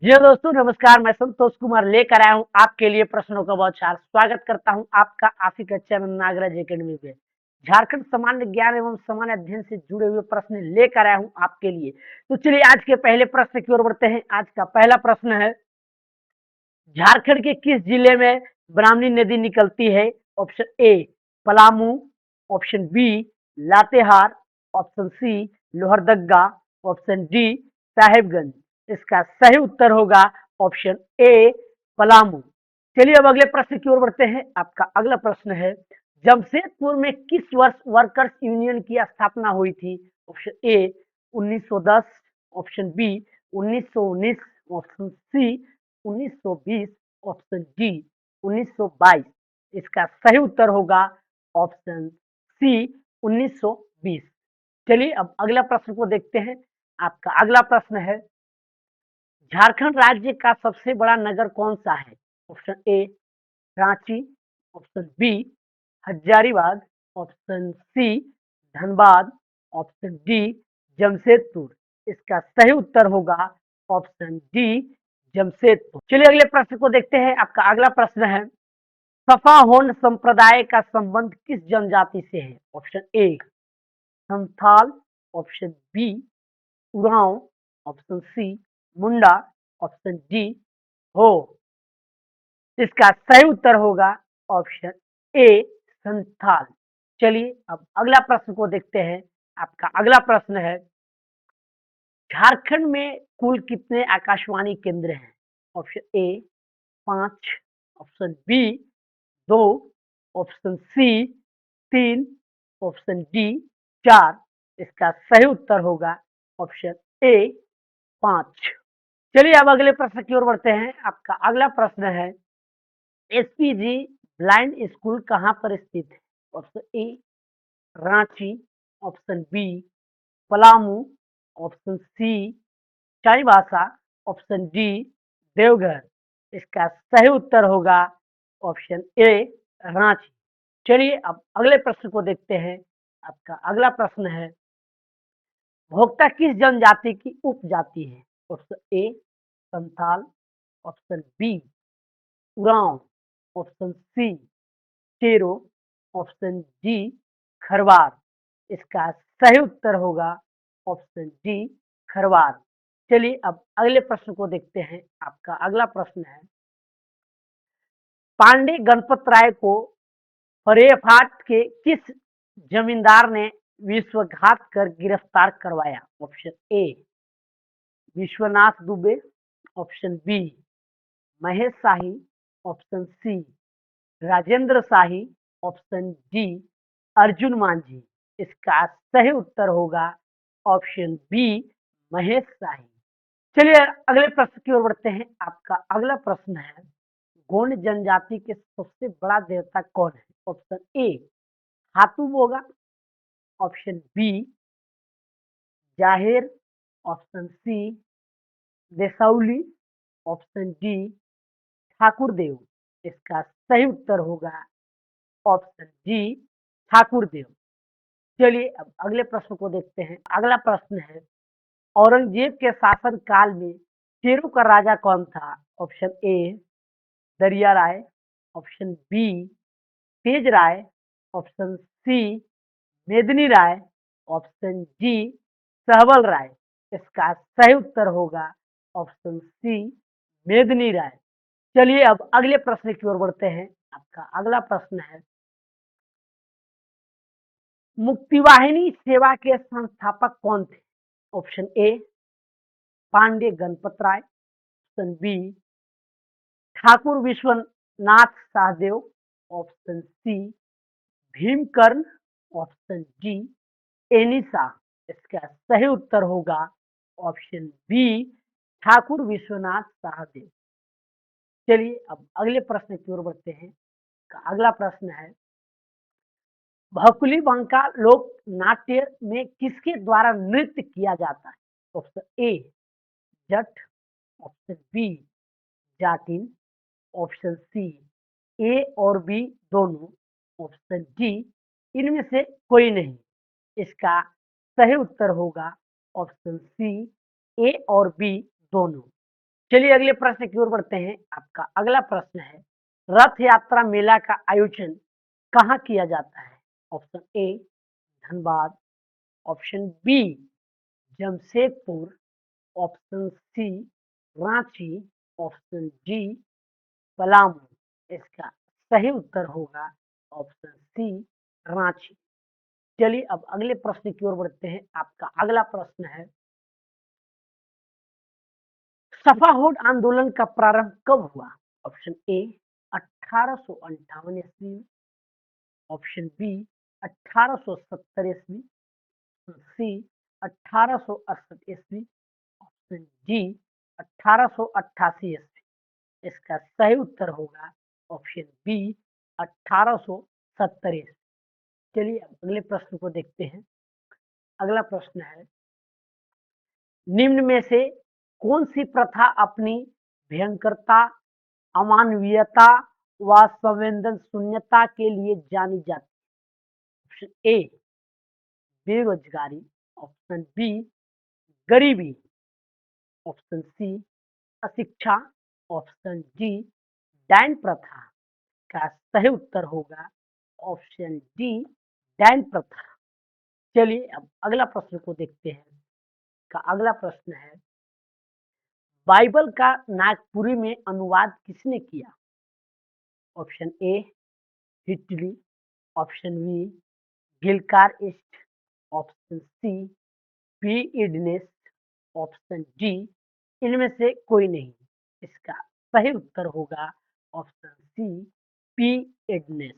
जी हाँ दोस्तों, नमस्कार। मैं संतोष कुमार लेकर आया हूँ आपके लिए प्रश्नों का बौछार। स्वागत करता हूँ आपका आपकी कक्षा में नागराज एकेडमी पे। झारखंड सामान्य ज्ञान एवं सामान्य अध्ययन से जुड़े हुए प्रश्न लेकर आया हूँ आपके लिए। तो चलिए आज के पहले प्रश्न की ओर बढ़ते हैं। आज का पहला प्रश्न है, झारखंड के किस जिले में ब्राह्मणी नदी निकलती है? Option A Palamu, option B Latehar, option C Lohardaga, option D Sahebganj. इसका सही उत्तर होगा ऑप्शन ए पलामू। चलिए अब अगले प्रश्न की ओर बढ़ते हैं। आपका अगला प्रश्न है, जमशेदपुर में किस वर्ष वर्कर्स यूनियन की स्थापना हुई थी? Option A 1910, option B 1919, option C 1920, option D 1922। इसका सही उत्तर होगा ऑप्शन सी 1920। चलिए अब अगला प्रश्न को देखते हैं। आपका अगला प्रश्न है, झारखंड राज्य का सबसे बड़ा नगर कौन सा है? Option A Ranchi, option B Hazaribagh, option C Dhanbad, option D Jamshedpur. इसका सही उत्तर होगा ऑप्शन डी जमशेदपुर। चलिए अगले प्रश्न को देखते हैं। आपका अगला प्रश्न है, सफाहोन संप्रदाय का संबंध किस जनजाति से है? Option A Santhal, option B Oraon, option C Munda, option D Ho. इसका सही उत्तर होगा ऑप्शन ए संथाल। चलिए अब अगला प्रश्न को देखते हैं। आपका अगला प्रश्न है, झारखंड में कुल कितने आकाशवाणी केंद्र हैं? Option A 5, option B 2, option C 3, option D 4। इसका सही उत्तर होगा ऑप्शन ए 5। चलिए अब अगले प्रश्न की ओर बढ़ते हैं। आपका अगला प्रश्न है, एसपीजी ब्लाइंड स्कूल कहाँ पर स्थित है? Option A Ranchi, option B Palamu, option C Chaibasa, option D Deoghar. इसका सही उत्तर होगा ऑप्शन ए रांची। चलिए अब अगले प्रश्न को देखते हैं। आपका अगला प्रश्न है, भोक्ता किस जनजाति की उपजाति है? Option A Santhal, option B Oraon, option C शेरो, ऑप्शन डी खरवार। इसका सही उत्तर होगा ऑप्शन डी खरवार। चलिए अब अगले प्रश्न को देखते हैं। आपका अगला प्रश्न है, पांडे गणपत राय को फरेफाट के किस जमींदार ने विश्वघात कर गिरफ्तार करवाया? Option A Vishwanath Dubey, option B Mahesh Shahi, option C Rajendra Shahi, option D Arjun Manjhi. इसका सही उत्तर होगा ऑप्शन बी महेश शाही। चलिए अगले प्रश्न की ओर बढ़ते हैं। आपका अगला प्रश्न है, गोंड जनजाति के सबसे बड़ा देवता कौन है? Option A Hathu Boga, option B Jahir, option C Desauli, option D Thakur Dev. इसका सही उत्तर होगा ऑप्शन डी ठाकुर देव। चलिए अब अगले प्रश्न को देखते हैं। अगला प्रश्न है, औरंगजेब के शासन काल में शेरों का राजा कौन था? ऑप्शन ए दरिया राय, ऑप्शन बी तेज राय, ऑप्शन सी मेदिनी राय, ऑप्शन डी सहबल राय। इसका सही उत्तर होगा ऑप्शन सी मेदिनी राय। चलिए अब अगले प्रश्न की ओर बढ़ते हैं। आपका अगला प्रश्न है, मुक्तिवाहिनी सेवा के संस्थापक कौन थे? Option A Pandey Ganpat Rai, option B Thakur Vishwanath Sahdeo, option C Bhimkarn, option D Enisa. इसका सही उत्तर होगा ऑप्शन बी ठाकुर विश्वनाथ सहदेव। चलिए अब अगले प्रश्न की ओर बढ़ते हैं। अगला प्रश्न है, भकुली बंका लोक नाट्य में किसके द्वारा नृत्य किया जाता है? Option A Jat, option B Jatin, option C A और बी दोनों, ऑप्शन डी इनमें से कोई नहीं। इसका सही उत्तर होगा ऑप्शन सी ए और बी दोनों। चलिए अगले प्रश्न की ओर बढ़ते हैं। आपका अगला प्रश्न है, रथ यात्रा मेला का आयोजन कहाँ किया जाता है? Option A Dhanbad, option B Jamshedpur, option C Ranchi, option D Palamu. इसका सही उत्तर होगा ऑप्शन सी रांची। चलिए अब अगले प्रश्न की ओर बढ़ते हैं। आपका अगला प्रश्न है, सफाहोड आंदोलन का प्रारंभ कब हुआ? ऑप्शन ए 1858 ईस्वी में, ऑप्शन बी 1870 ईस्वी, सी 1868 ईस्वी, ऑप्शन डी 1888 ईस्वी। इसका सही उत्तर होगा ऑप्शन बी 1870 ईस्वी। चलिए अब अगले प्रश्न को देखते हैं। अगला प्रश्न है, निम्न में से कौन सी प्रथा अपनी भयंकरता, अमानवीयता व संवेदन शून्यता के लिए जानी जाती है? ऑप्शन ए बेरोजगारी, ऑप्शन बी गरीबी, ऑप्शन सी अशिक्षा, ऑप्शन डी डायन प्रथा। का सही उत्तर होगा ऑप्शन डी डायन प्रथा। चलिए अब अगला प्रश्न को देखते हैं। का अगला प्रश्न है, बाइबल का नागपुरी में अनुवाद किसने किया? Option A Heatley, option B Gilchrist, option C P इडनेस, ऑप्शन डी इनमें से कोई नहीं। इसका सही उत्तर होगा ऑप्शन सी पी इडनेस।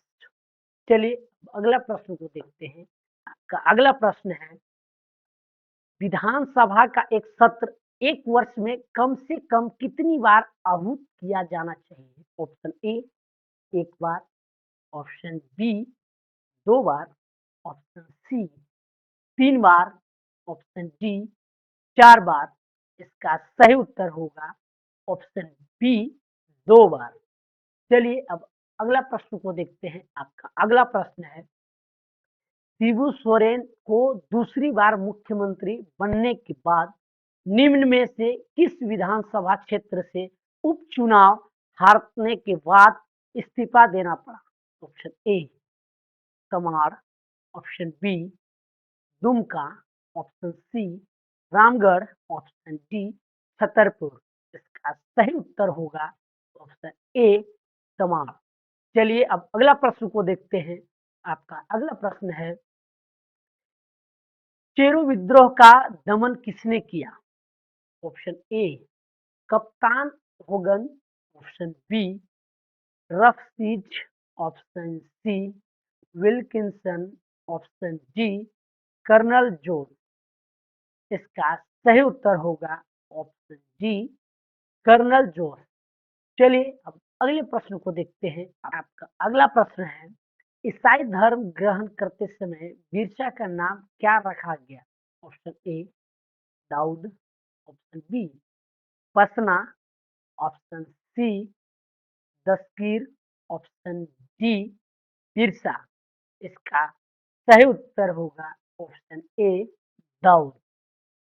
चलिए अगला प्रश्न को देखते हैं। आपका अगला प्रश्न है, विधानसभा का एक सत्र एक वर्ष में कम से कम कितनी बार आहूत किया जाना चाहिए? ऑप्शन ए एक बार, ऑप्शन बी दो बार, ऑप्शन सी तीन बार, ऑप्शन डी चार बार। इसका सही उत्तर होगा ऑप्शन बी दो बार। चलिए अब अगला प्रश्न को देखते हैं। आपका अगला प्रश्न है, शिबू सोरेन को दूसरी बार मुख्यमंत्री बनने के बाद निम्न में से किस विधानसभा क्षेत्र से उपचुनाव हारने के बाद इस्तीफा देना पड़ा? Option A Tamar, option B Dumka, option C Ramgarh, option D Chhatarpur. इसका सही उत्तर होगा ऑप्शन ए तमाड़। चलिए अब अगला प्रश्न को देखते हैं। आपका अगला प्रश्न है, चेरो विद्रोह का दमन किसने किया? ऑप्शन ए कप्तान Hogan, option B Roughsedge, option C Wilkinson, option D colonel John. इसका सही उत्तर होगा ऑप्शन डी कर्नल जोन। चलिए अब अगले प्रश्न को देखते हैं। आपका अगला प्रश्न है, ईसाई धर्म ग्रहण करते समय बिरसा का नाम क्या रखा गया? Option A Dawood, option B Pasna, option C Dastagir, option D Birsa. इसका सही उत्तर होगा ऑप्शन ए दाऊद।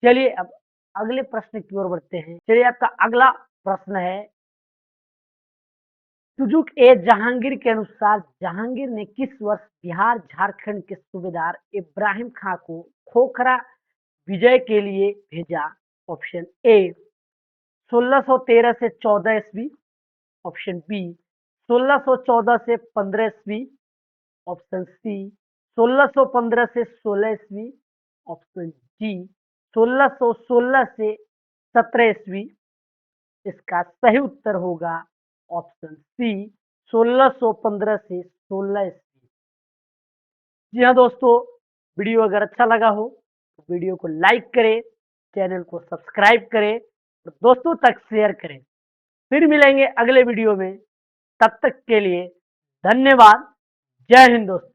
चलिए अब अगले प्रश्न की ओर बढ़ते हैं। चलिए आपका अगला प्रश्न है, तुजुक ए जहांगीर के अनुसार जहांगीर ने किस वर्ष बिहार झारखंड के सूबेदार इब्राहिम खां को खोखरा विजय के लिए भेजा? ऑप्शन ए 1613 से 14 ईस्वी, ऑप्शन बी 1614 से 15 ईस्वी, ऑप्शन सी 1615 से 16 ईस्वी, ऑप्शन डी 1616 से 17 ईस्वी। इसका सही उत्तर होगा ऑप्शन सी 1615 से 16 ईस्वी। जी हाँ दोस्तों, वीडियो अगर अच्छा लगा हो तो वीडियो को लाइक करें, चैनल को सब्सक्राइब करें और दोस्तों तक शेयर करें। फिर मिलेंगे अगले वीडियो में, तब तक के लिए धन्यवाद। जय हिंद दोस्तों।